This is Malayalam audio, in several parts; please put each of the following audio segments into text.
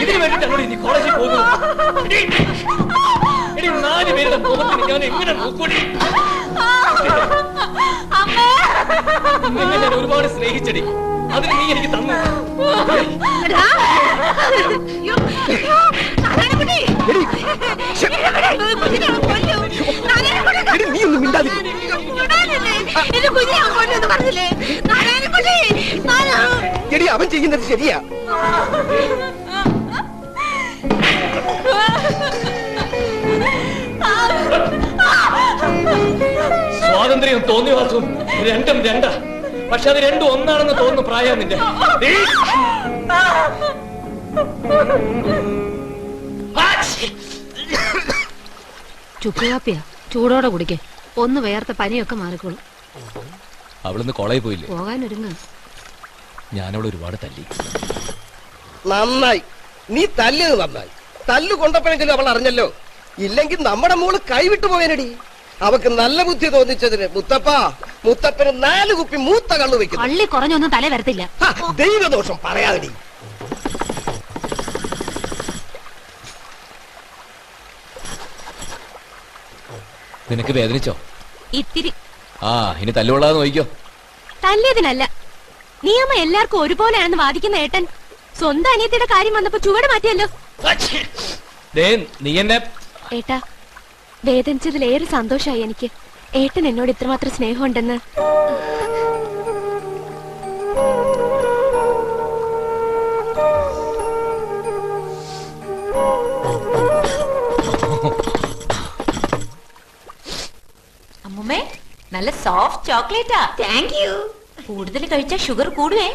ഇതിനു വേണ്ടിയിട്ടാണ് ഇനി കോളേജിൽ പോകുന്നത്. 4 പേരുടെ മുഖത്തിന് ഞാൻ എങ്ങനെ നോക്കൂടി? ഞാൻ ഒരുപാട് സ്നേഹിച്ചടി, അതിന് നീ എനിക്ക് തന്നു. എടി അവൻ ചെയ്യുന്നത് ശരിയാ. സ്വാതന്ത്ര്യം തോന്നിവാസവും രണ്ടും രണ്ടാ. പക്ഷെ അത് രണ്ടും ഒന്നാണെന്ന് തോന്നുന്നു പ്രായം നിന്റെ. ചുക്കുകാപ്പിയാ, ചൂടോടെ കുടിക്കേ. ഒന്ന് വേർത്ത പനിയൊക്കെ മാറിക്കോളും. അവളിന്ന് കോളേജിൽ പോയില്ലേ? പോകാനൊരുങ്ങ. ഞാനവൾ ഒരുപാട് തല്ലി. നന്നായി, നീ തല്ലിയത് നന്നായി. തല്ലു കൊണ്ടപ്പോഴെങ്കിലും അവൾ അറിഞ്ഞല്ലോ. ഇല്ലെങ്കിൽ നമ്മുടെ മോള് കൈവിട്ടു പോയനടി. അവക്ക് നല്ല ബുദ്ധി തോന്നിച്ചതിന് മുത്തപ്പന് 4 കുപ്പി മൂത്ത കള്ളു വെക്കും. പള്ളി കുറഞ്ഞൊന്നും തല വരത്തില്ല. ദൈവദോഷം പറയാതെടി. നിനക്ക് വേദനിച്ചോ? ഇത്തിരി. ഇനി തല്ലുകൊള്ളാതെ നോക്കിക്കോ. തല്ലിയതിനല്ല, നിയമം എല്ലാവർക്കും ഒരുപോലെയാണെന്ന് വാദിക്കുന്ന ഏട്ടൻ സ്വന്തം അനിയത്തിയുടെ കാര്യം വന്നപ്പോ ചുവട് മാറ്റിയല്ലോ. നീ എന്നെ ഏട്ടാ, വേദനിച്ചതിലേറെ സന്തോഷമായി എനിക്ക്. ഏട്ടൻ എന്നോട് ഇത്രമാത്രം സ്നേഹമുണ്ടെന്ന്. അമ്മുമ്മേ, നല്ല സോഫ്റ്റ് ചോക്ലേറ്റാ. Thank you. കൂടുതൽ കഴിച്ചാൽ ഷുഗർ കൂടുവേ.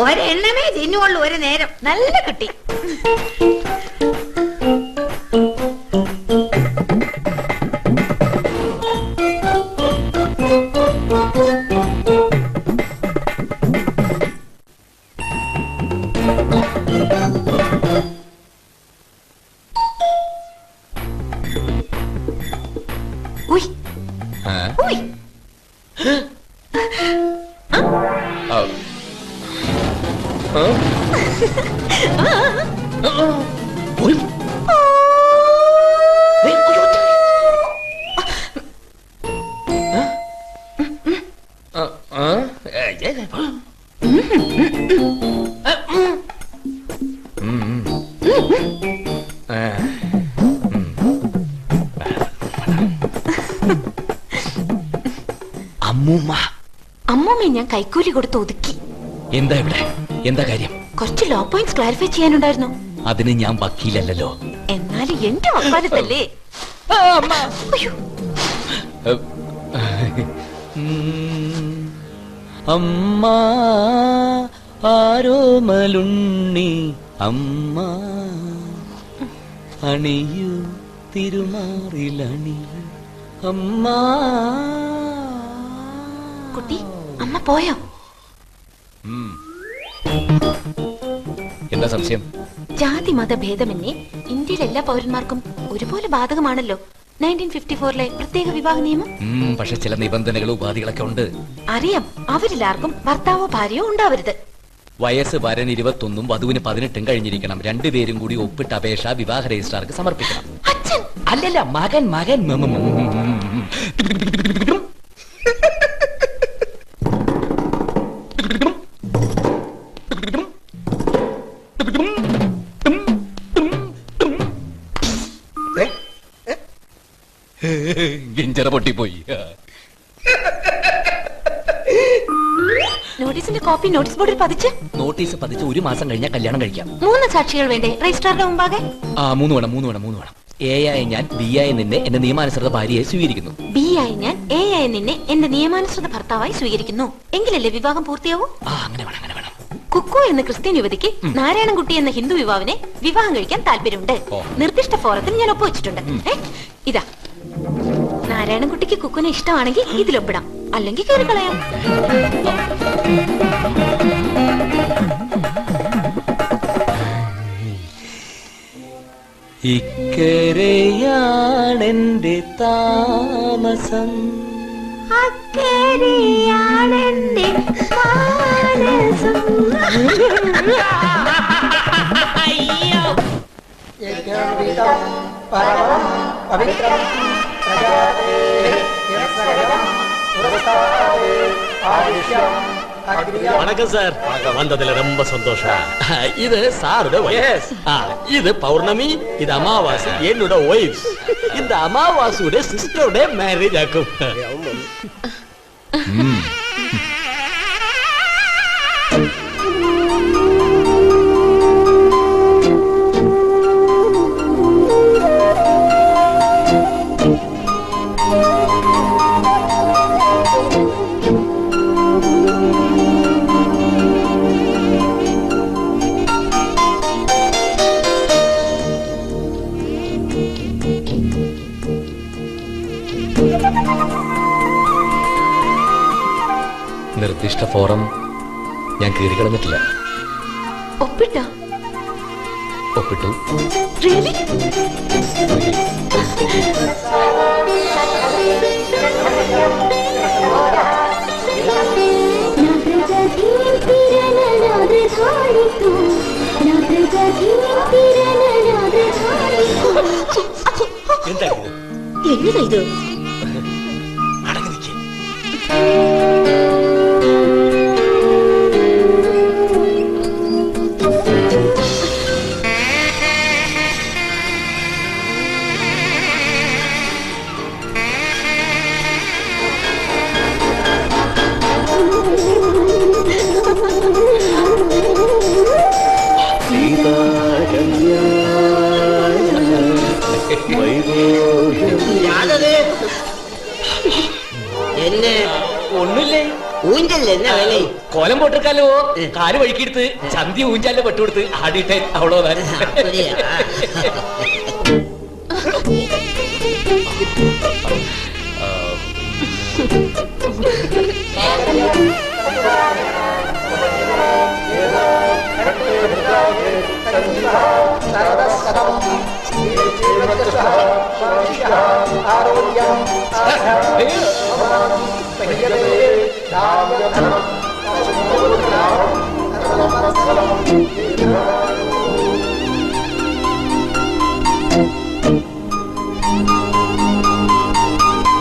ഒരെണ്ണമേ തിന്നുള്ളൂ ഒരു നേരം. നല്ല കുട്ടി. അമ്മൂമ്മ ഞാൻ കൈക്കൂലി കൊടുത്ത് ഒതുക്കി. എന്താ ഇവിടെ? എന്താ കാര്യം? കുറച്ച് ലോ പോയിന്റ്സ് ക്ലാരിഫൈ ചെയ്യാനുണ്ടായിരുന്നു. അതിന് ഞാൻ വക്കീലല്ലോ. എന്നാലും എന്റെ വക്കാലത്തല്ലേ. അമ്മ ആരോമലുണ്ണി അമ്മ അണിയൂ തിരുമാറിലണിയൂ അമ്മ. കുട്ടി, അമ്മ പോയോ? എന്താ സംശയം? ജാതി മത ഭേദമന്യേ ഇന്ത്യയിലെ എല്ലാ പൗരന്മാർക്കും ഒരുപോലെ ബാധകമാണല്ലോ 1954 പ്രത്യേക വിവാഹ നിയമം. പക്ഷെ ചില നിബന്ധനകളും ഉപാധികളൊക്കെ ഉണ്ട്. അറിയാം. അവരിലാർക്കും ഭർത്താവോ ഭാര്യയോ ഉണ്ടാവരുത്. വയസ്സ് വരൻ 21 വധുവിന് 18 കഴിഞ്ഞിരിക്കണം. 2 പേരും കൂടി ഒപ്പിട്ട് അപേക്ഷ വിവാഹ രജിസ്ട്രാർക്ക് സമർപ്പിക്കണം. അച്ഛൻ അല്ലല്ല, മകൻ. ഗിഞ്ചറ പൊട്ടിപ്പോയി. നോട്ടീസിന്റെ കോപ്പി നോട്ടീസ് ബോർഡിൽ പതിച്ച്. നോട്ടീസ് പതിച്ച് 1 മാസം കഴിഞ്ഞാൽ കല്യാണം കഴിക്കാം. 3 സാക്ഷികൾ വേണ്ടേ രജിസ്ട്രാറിന്റെ മുമ്പാകെ? 3 വേണം. എ ആയി ഞാൻ, ബി ആയി നിന്നെ എന്റെ നിയമാനുസൃത ഭാര്യയായി സ്വീകരിക്കുന്നു. ബി ആയി ഞാൻ, എ ആയി നിന്നെ എന്റെ നിയമാനുസൃത ഭർത്താവായി സ്വീകരിക്കുന്നു. എങ്കിലല്ലേ വിവാഹം പൂർത്തിയാവൂ. അങ്ങനെ വേണം. കുക്കു എന്ന ക്രിസ്ത്യൻ യുവതിക്ക് നാരായണൻകുട്ടി എന്ന ഹിന്ദു യുവാവിനെ വിവാഹം കഴിക്കാൻ താല്പര്യമുണ്ട്. നിർദ്ദിഷ്ട ഫോറത്തിൽ ഞാൻ ഒപ്പുവെച്ചിട്ടുണ്ട്. ഇതാ, നാരായണൻകുട്ടിക്ക് കുക്കുനെ ഇഷ്ടമാണെങ്കിൽ ഇതിലൊപ്പിടാം, അല്ലെങ്കിൽ കയറി കളയാം. ഇക്കരയാണെന്റെ താമസം, അക്കരയാണെന്റെ മാനസം. வணக்கம் சார், வந்ததுல ரொம்ப சந்தோஷம். இது சாரோட wife. இது பௌர்ணமி, இது அமாவாசை, என்னோட ஒய்ஃப். இந்த அமாவாசையோட சிஸ்டரோட மேரேஜ் ஆக்கும். നിർദ്ദിഷ്ട ഫോറം ഞാൻ കീറിക്കിടന്നിട്ടില്ല. ഒപ്പിട്ടോ? ഒപ്പിട്ടു. Really? എന്താ എന്നതാ ഇത്? അടങ്ങി നിൽക്കേ. എന്നെ ഒന്നുമില്ലേ, ഊഞ്ചല്ലേ എന്നാ വില? കോലം പോട്ടിരിക്കാലോ. കാല് വഴുക്കിയെടുത്ത് ചന്തി ഊഞ്ചാലിന്റെ പെട്ടുകൊടുത്ത് ആടിയിട്ടേ അവളോ. அப்படியா?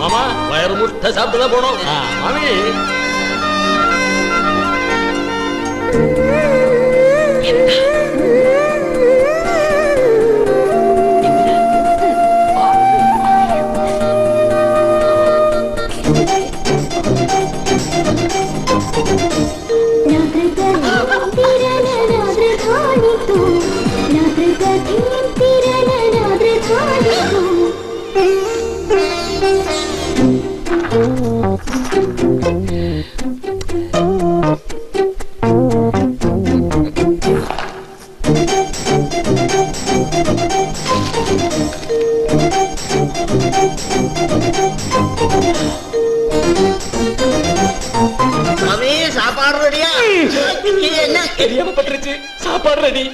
மாமா வயிறு முட்டை சாப்பிட்டு தான் போனோம். மாமி மாமி சாப்பாடு ரெடியா? என்ன தெரியாம பட்டுருச்சு. சாப்பாடு ரெடி.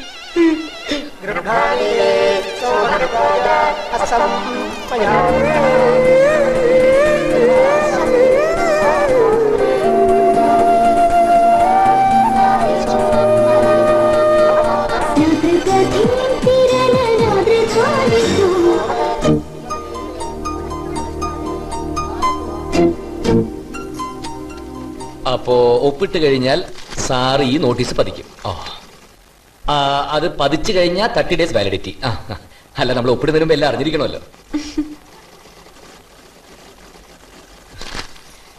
അപ്പോ ഒപ്പിട്ട് കഴിഞ്ഞാൽ സാർ ഈ നോട്ടീസ് പതിക്കും. അത് പതിച്ചു കഴിഞ്ഞാൽ 30 days വാലിഡിറ്റി. അല്ല, നമ്മൾ ഒപ്പിടുന്നതിന് മുമ്പ് എല്ലാം അറിഞ്ഞിരിക്കണമല്ലോ.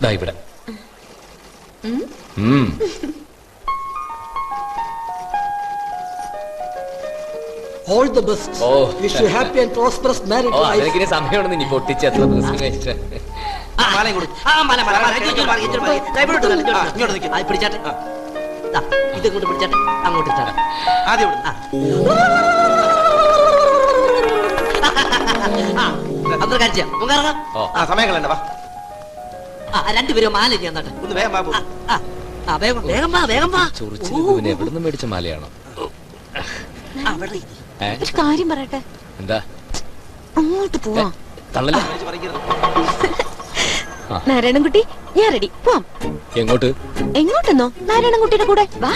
ദാ ഇവിടെ. All the best. Oh. Wish you happy and prosperous married oh, life. അതിനൊക്കെ സമയമാണെന്ന് ഇനി പൊട്ടിച്ച് എത്ര ദിവസം കഴിച്ച. പിടിച്ചാട്ടെ, ഇത് ഇങ്ങോട്ട് പിടിച്ചാട്ടെ, അങ്ങോട്ട് ഇട്ടാട്ടെ. ആദ്യം അത്ര കാഴ്ച സമയം കളണ്ട. വാ, രണ്ടുപേരും മാല ചെയ്യാൻ ഒന്ന് വേഗം വാ. വേഗം വേഗം വാ, വേഗം വാ. ചൊറിച്ചിന് എവിടുന്ന് മേടിച്ച മാലയാണോ? അവിടെ ഒരു കാര്യം പറയട്ടെ. എന്താ? അങ്ങോട്ട് പോവാം. തള്ളല്ലേ. നാരായണൻകുട്ടി, ഞാൻ റെഡി. പോവാം. എങ്ങോട്ട്? എങ്ങോട്ടെന്നോ? നാരായണൻകുട്ടിയുടെ കൂടെ വാ.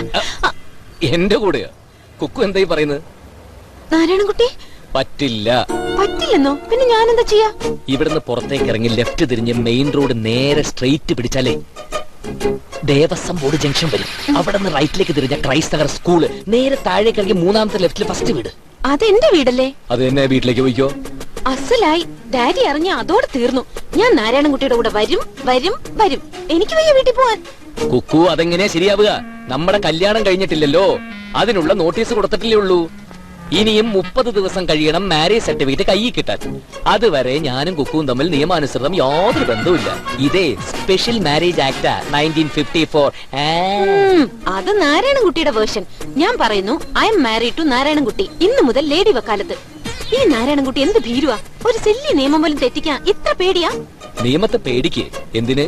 എന്റെ കൂടെയോ? കുക്കു എന്തായി പറയുന്നത്? നാരായണൻകുട്ടി, പറ്റില്ല. പറ്റില്ലെന്നോ? പിന്നെ ഞാൻ എന്താ ചെയ്യാ? ഇവിടുന്ന് പുറത്തേക്ക് ഇറങ്ങി ലെഫ്റ്റ് തിരിഞ്ഞ് മെയിൻ റോഡ് നേരെ സ്ട്രെയിറ്റ് പിടിച്ചാലേ ദേവസ്വം ബോർഡ് ജംഗ്ഷൻ വരും. അവിടെ നിന്ന് റൈറ്റിലേക്ക് തിരിഞ്ഞ ക്രൈസ്റ്റ് നഗർ സ്കൂള്, നേരെ താഴേക്ക് ഇറങ്ങി മൂന്നാമത്തെ ലെഫ്റ്റിൽ ഫസ്റ്റ് വീട്. അതെന്റെ വീടല്ലേ? അത് തന്നെ, വീട്ടിലേക്ക് പോയിക്കോ. അസലായി. ഡാഡി അറിഞ്ഞ അതോടെ തീർന്നു. ഞാൻ നാരായണൻകുട്ടിയുടെ കൂടെ വരും വരും വരും. എനിക്ക് വയ്യ വീട്ടിൽ പോവാൻ. കുക്കു, അതെങ്ങനെയാ ശരിയാവുക? നമ്മുടെ കല്യാണം കഴിഞ്ഞിട്ടില്ലല്ലോ, അതിനുള്ള നോട്ടീസ് കൊടുത്തിട്ടില്ലേ ഉള്ളൂ. ഇനിയും 30 ദിവസം കഴിയണം മാരേജ് സർട്ടിഫിക്കറ്റ് കയ്യിൽ കിട്ടാൻ. അതുവരെ ഞാനും കുക്കുവും തമ്മിൽ നിയമാനുസൃതം യാതൊരു ബന്ധവുമില്ല. ഇതേ സ്പെഷ്യൽ മാരേജ് ആക്ട് 1954. അത് നാരായണൻകുട്ടിയുടെ വേർഷൻ. ഞാൻ പറയുന്നു I am married to Narayanankutty. ഇന്നു മുതൽ ലേഡി വക്കാലത്ത്. ഈ നാരായണൻകുട്ടി എന്ത് ഭീരുവാ! ഒരു ശല്യ നിയമം പോലും തെറ്റിക്കാൻ ഇത്ര പേടിയാ? നിയമത്തെ പേടിക്ക് എന്തിന്?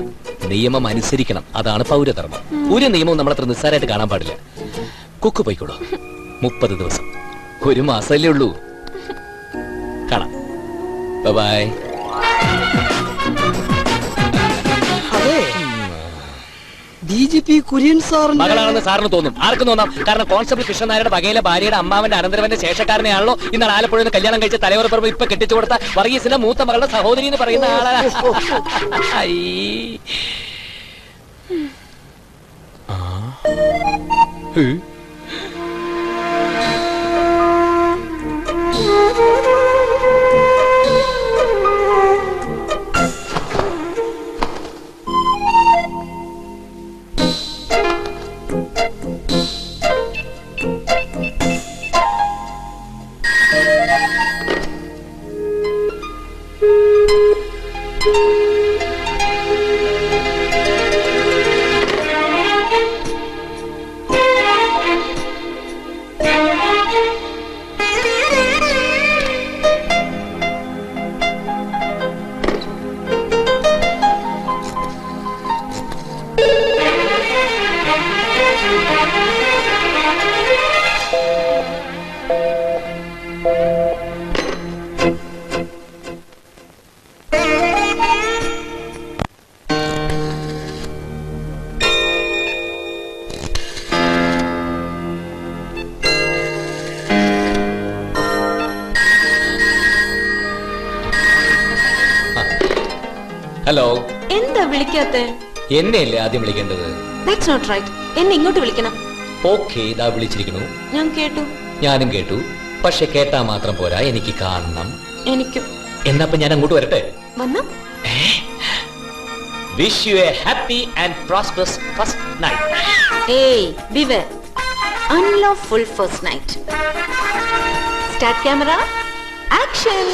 നിയമം അനുസരിക്കണം, അതാണ് പൗരധർമ്മം. ഒരു നിയമവും നമ്മളത്ര നിസ്സാരമായിട്ട് കാണാൻ പാടില്ല. കുക്കു പോയിക്കോളൂ. 30 ദിവസം, 1 മാസമല്ലേ ഉള്ളൂ. കാണാം. ബൈ. അതെ, DGP കുര്യൻ സാറിന്റെ മകളാണെന്ന് സാറിന് തോന്നും, ആർക്കും തോന്നാം. കാരണം കോൺസ്റ്റബിൾ കൃഷ്ണനായരുടെ വകയിലെ ഭാര്യയുടെ അമ്മാവന്റെ അനന്തരവന്റെ ശേഷക്കാരനെയാണല്ലോ ഇന്നാൾ ആലപ്പുഴയിൽ നിന്ന് കല്യാണം കഴിച്ച തലയോറപ്പുറം ഇപ്പൊ കെട്ടിച്ചു കൊടുത്ത വർഗീസിന്റെ മൂത്ത മകളുടെ സഹോദരി എന്ന് പറയുന്ന ആളാ. ഹലോ. എന്താ വിളിക്കാത്തെ? എന്നെയല്ലേ ആദ്യം വിളിക്കേണ്ടത്? That's not right. എന്നെ ഇങ്ങോട്ട് വിളിക്കണം. ഓക്കെ, ഇതാ വിളിച്ചിരിക്കുന്നു. ഞാൻ കേട്ടു. ഞാനും കേട്ടു. പക്ഷെ കേട്ടാ മാത്രം പോരാ, എനിക്ക് കാണണം. എനിക്കും. എന്നപ്പോ ഞാൻ അങ്ങോട്ട് വരട്ടെ? വന്നോ? Wish you a happy and prosperous first night. ഏയ് ബിവർ. Unlawful first night. Start camera, action.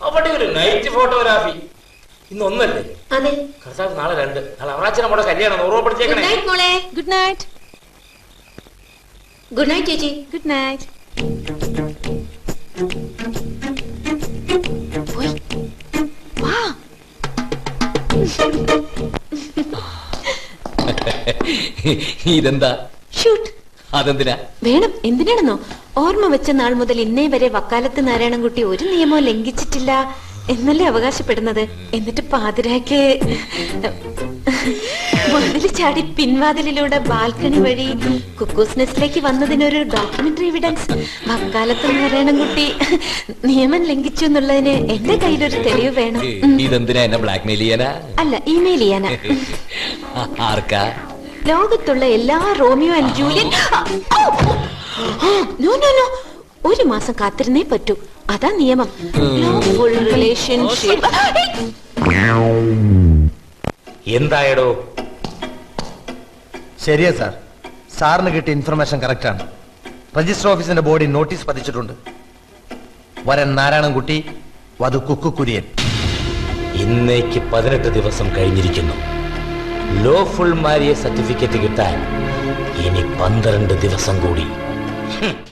അവിടെ ഒരു നൈറ്റ് ഫോട്ടോഗ്രാഫി ഇന്ന് ഒന്നല്ലേ? അതെ. കർത്താവ് നാളെ 2. നാളെ അവറാച്ചൻ നമ്മുടെ കല്യാണം ഓർമ്മപ്പെടുത്തിയേക്കണേ. മോളെ. Good night. ഗുഡ് നൈറ്റ് ചേച്ചി. Good night. വാ. ഇതെന്താ? ഷൂട്ട്. അതെന്തിനാ? വേണം. എന്തിനാണെന്നോ? ഓർമ്മ വെച്ച നാൾ മുതൽ ഇന്നേ വരെ വക്കാലത്ത് നാരായണൻകുട്ടി ഒരു നിയമവും ലംഘിച്ചിട്ടില്ല എന്നല്ലേ അവകാശപ്പെടുന്നത്. എന്നിട്ട് പാതിരാക്ക് മതില് ചാടി പിൻവാതിലിലൂടെ ബാൽക്കണി വഴി കുക്കൂസ് നെസ്റ്റിലേക്ക് വന്നതിനൊരു ഡോക്യുമെന്ററി എവിഡൻസ്. വക്കാലത്ത് നാരായണൻകുട്ടി നിയമം ലംഘിച്ചു എന്നുള്ളതിന് എന്റെ കയ്യിലൊരു തെളിവ് വേണം. ഇതെന്തിനാ? എന്നെ ബ്ലാക്ക്മെയിൽ ചെയ്യാനാ? അല്ല, ഇമെയിൽ ചെയ്യാനാ. ആർക്കാ? ലോകത്തുള്ള എല്ലാ Romeo and Julian. No no no, 1 മാസം കാത്തിരുന്നേ പറ്റൂ. അതാ നിയമം. Loveful relationship. എന്തായടോ? ശരിയാ സാർ, സാറിന് കിട്ടിയ ഇൻഫർമേഷൻ കറക്റ്റ് ആണ്. രജിസ്റ്റർ ഓഫീസിന്റെ ബോർഡിൽ നോട്ടീസ് പതിച്ചിട്ടുണ്ട്. വരൻ നാരായണൻകുട്ടി, വധു കുക്കു കുര്യൻ. ഇന്നേക്ക് 18 ദിവസം കഴിഞ്ഞിരിക്കുന്നു. ലോഫുൾ മാരിയ സർട്ടിഫിക്കറ്റ് കിട്ടാൻ ഇനി 12 ദിവസം കൂടി.